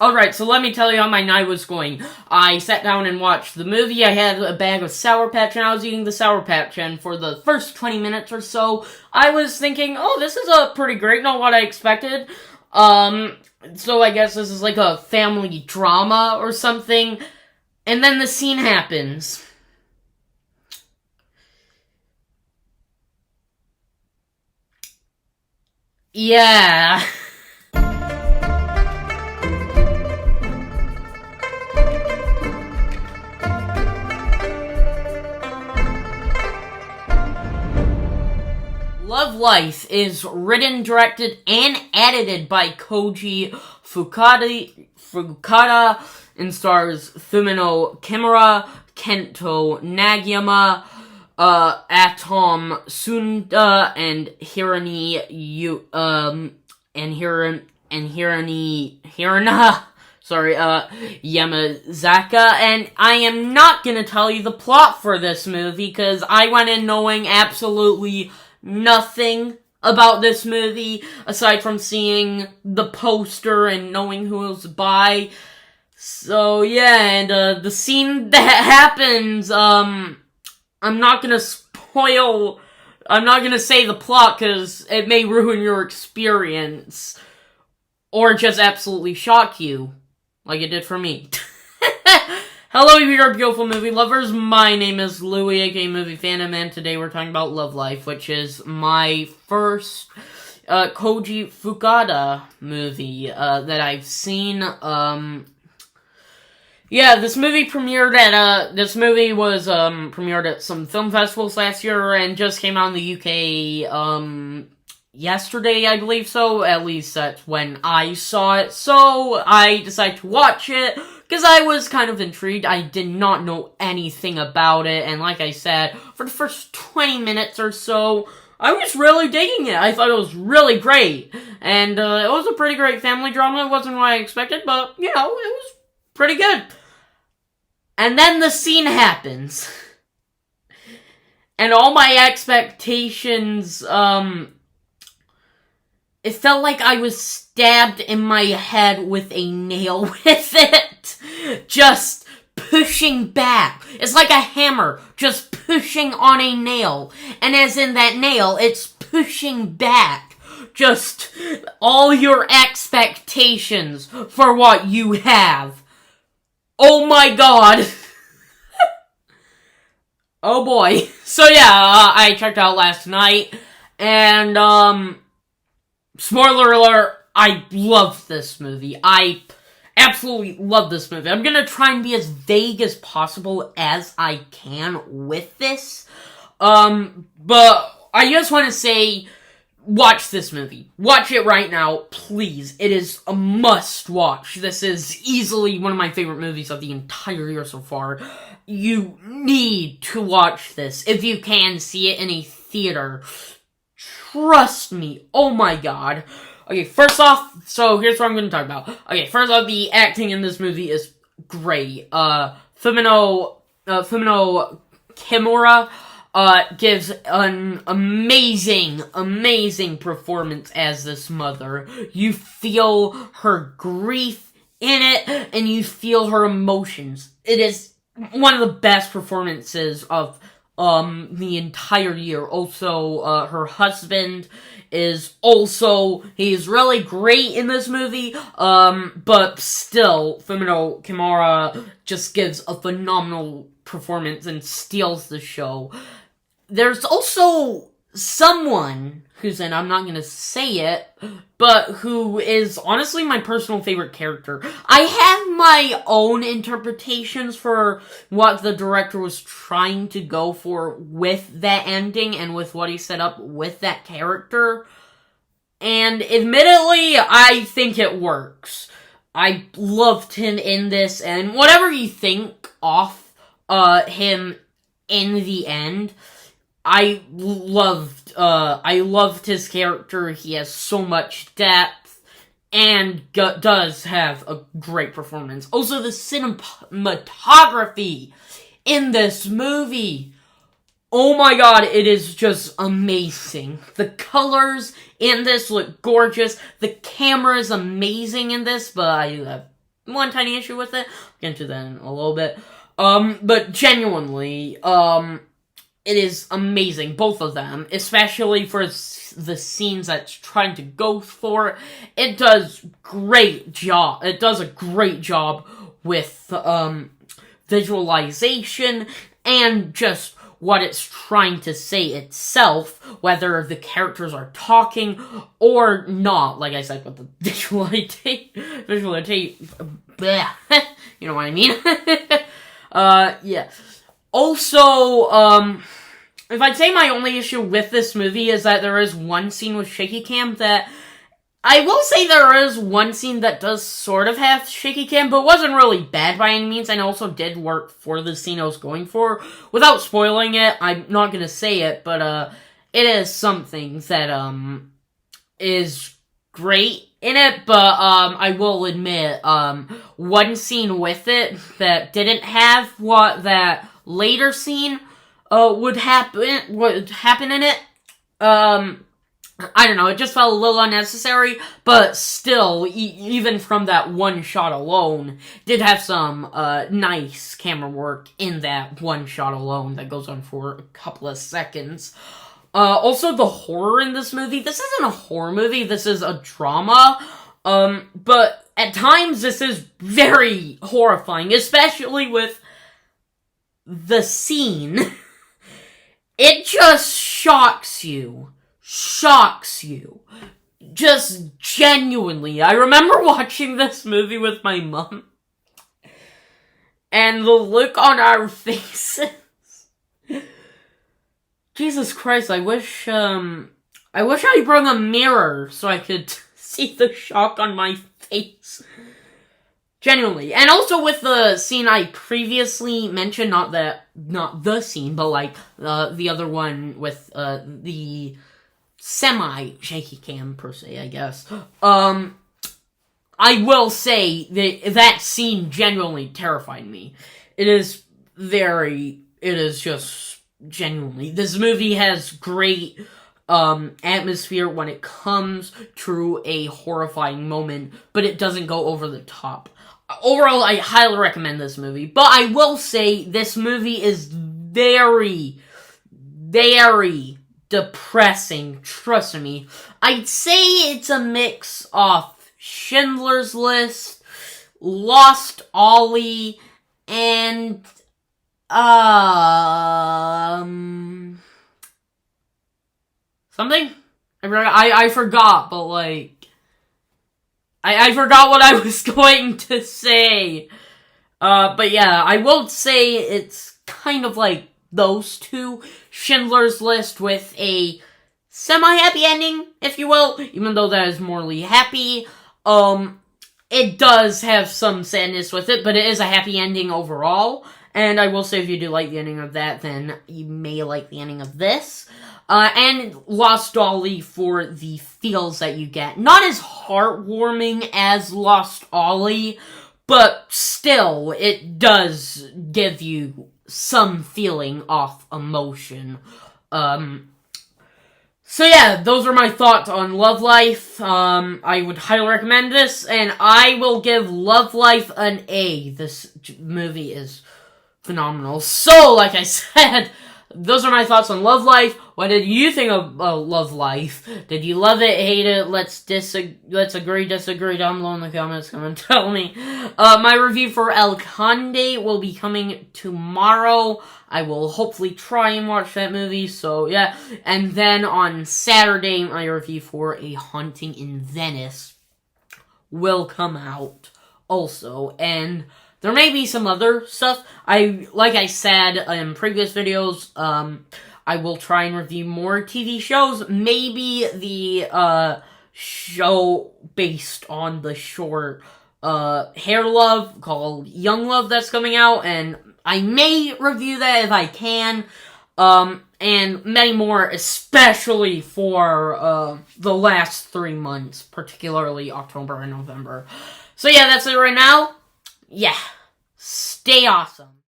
Alright, so let me tell you how my night was going. I sat down and watched the movie. I had a bag of Sour Patch, and I was eating the Sour Patch, and for the first 20 minutes or so, I was thinking, oh, this is pretty great, not what I expected. So I guess this is like a family drama or something, and then the scene happens. Yeah. Love Life is written, directed, and edited by Koji Fukada and stars Fumino Kimura, Kento Nagayama, Atom Sunda, and Hirani Yamazaka, and I am not gonna tell you the plot for this movie, because I went in knowing absolutely nothing about this movie, aside from seeing the poster and knowing who it was by. So, yeah, and, the scene that happens, I'm not gonna say the plot, because it may ruin your experience, or just absolutely shock you, like it did for me. Hello, you beautiful movie lovers. My name is Louie, aka Movie Phantom, and today we're talking about Love Life, which is my first Koji Fukada movie that I've seen. Yeah, this movie was premiered at some film festivals last year and just came out in the UK yesterday, I believe so. At least that's when I saw it. So I decided to watch it because I was kind of intrigued. I did not know anything about it, and like I said, for the first 20 minutes or so, I was really digging it. I thought it was really great, and it was a pretty great family drama. It wasn't what I expected, but, you know, it was pretty good. And then the scene happens, and all my expectations, it felt like I was stabbed in my head with a nail with it. Just pushing back. It's like a hammer just pushing on a nail. And as in that nail, it's pushing back. Just all your expectations for what you have. Oh my god. Oh boy. So yeah, I checked out last night. And, spoiler alert, I loved this movie. I absolutely love this movie. I'm gonna try and be as vague as possible as I can with this. But I just want to say, watch this movie. Watch it right now, please. It is a must watch. This is easily one of my favorite movies of the entire year so far. You need to watch this if you can see it in a theater. Trust me. Oh my god. Okay, first off, so here's what I'm going to talk about. Okay, first off, the acting in this movie is great. Fumino Kimura, gives an amazing performance as this mother. You feel her grief in it, and you feel her emotions. It is one of the best performances of the entire year. Also, her husband is he's really great in this movie, but still, Fumino Kimura just gives a phenomenal performance and steals the show. There's also someone who's in, I'm not gonna say it, but who is honestly my personal favorite character. I have my own interpretations for what the director was trying to go for with that ending and with what he set up with that character. And admittedly, I think it works. I loved him in this, and whatever you think of him in the end, I loved his character. He has so much depth, and does have a great performance. Also, the cinematography in this movie, oh my god, it is just amazing. The colors in this look gorgeous. The camera is amazing in this, but one tiny issue with it. I'll get into that in a little bit. But genuinely, it is amazing, both of them, especially for the scenes that's trying to go for. It does great job. It does a great job with, visualization and just what it's trying to say itself, whether the characters are talking or not. Like I said, with the visualization, you know what I mean? Yeah. Also, if I'd say my only issue with this movie is that there is one scene with shaky cam that I will say there is one scene that does sort of have shaky cam, but wasn't really bad by any means, and also did work for the scene I was going for. Without spoiling it, I'm not gonna say it, but, it is something that, is great in it, but, I will admit, one scene with it that didn't have what that later scene, would happen in it, I don't know, it just felt a little unnecessary, but still, even from that one shot alone, did have some, nice camera work in that one shot alone that goes on for a couple of seconds. Also, the horror in this movie, this isn't a horror movie, this is a drama, but at times this is very horrifying, especially with the scene. It just shocks you. Just genuinely. I remember watching this movie with my mom, and the look on our faces. Jesus Christ, I wish I brought a mirror so I could see the shock on my face. Genuinely. And also with the scene I previously mentioned, not the scene, but like, the other one with, the semi-shaky cam, per se, I guess. I will say that scene genuinely terrified me. It is just genuinely. This movie has great, atmosphere when it comes to a horrifying moment, but it doesn't go over the top. Overall, I highly recommend this movie, but I will say this movie is very, very depressing, trust me. I'd say it's a mix of Schindler's List, Lost Ollie, and, something? I forgot, but like, I forgot what I was going to say. But yeah, I will say it's kind of like those two. Schindler's List with a semi-happy ending, if you will, even though that is morally happy. It does have some sadness with it, but it is a happy ending overall. And I will say if you do like the ending of that, then you may like the ending of this. And Lost Ollie for the feels that you get. Not as heartwarming as Lost Ollie, but still, it does give you some feeling of emotion. So yeah, those are my thoughts on Love Life. I would highly recommend this, and I will give Love Life an A. This movie is phenomenal. So, like I said, those are my thoughts on Love Life. What did you think of Love Life? Did you love it, hate it? Let's agree, disagree down below in the comments. Come and tell me. My review for El Conde will be coming tomorrow. I will hopefully try and watch that movie, so yeah. And then on Saturday, my review for A Haunting in Venice will come out also. And there may be some other stuff. Like I said in previous videos, I will try and review more TV shows. Maybe the, show based on the short, Hair Love called Young Love that's coming out, and I may review that if I can. And many more, especially for, the last 3 months, particularly October and November. So yeah, that's it right now. Yeah. Stay awesome.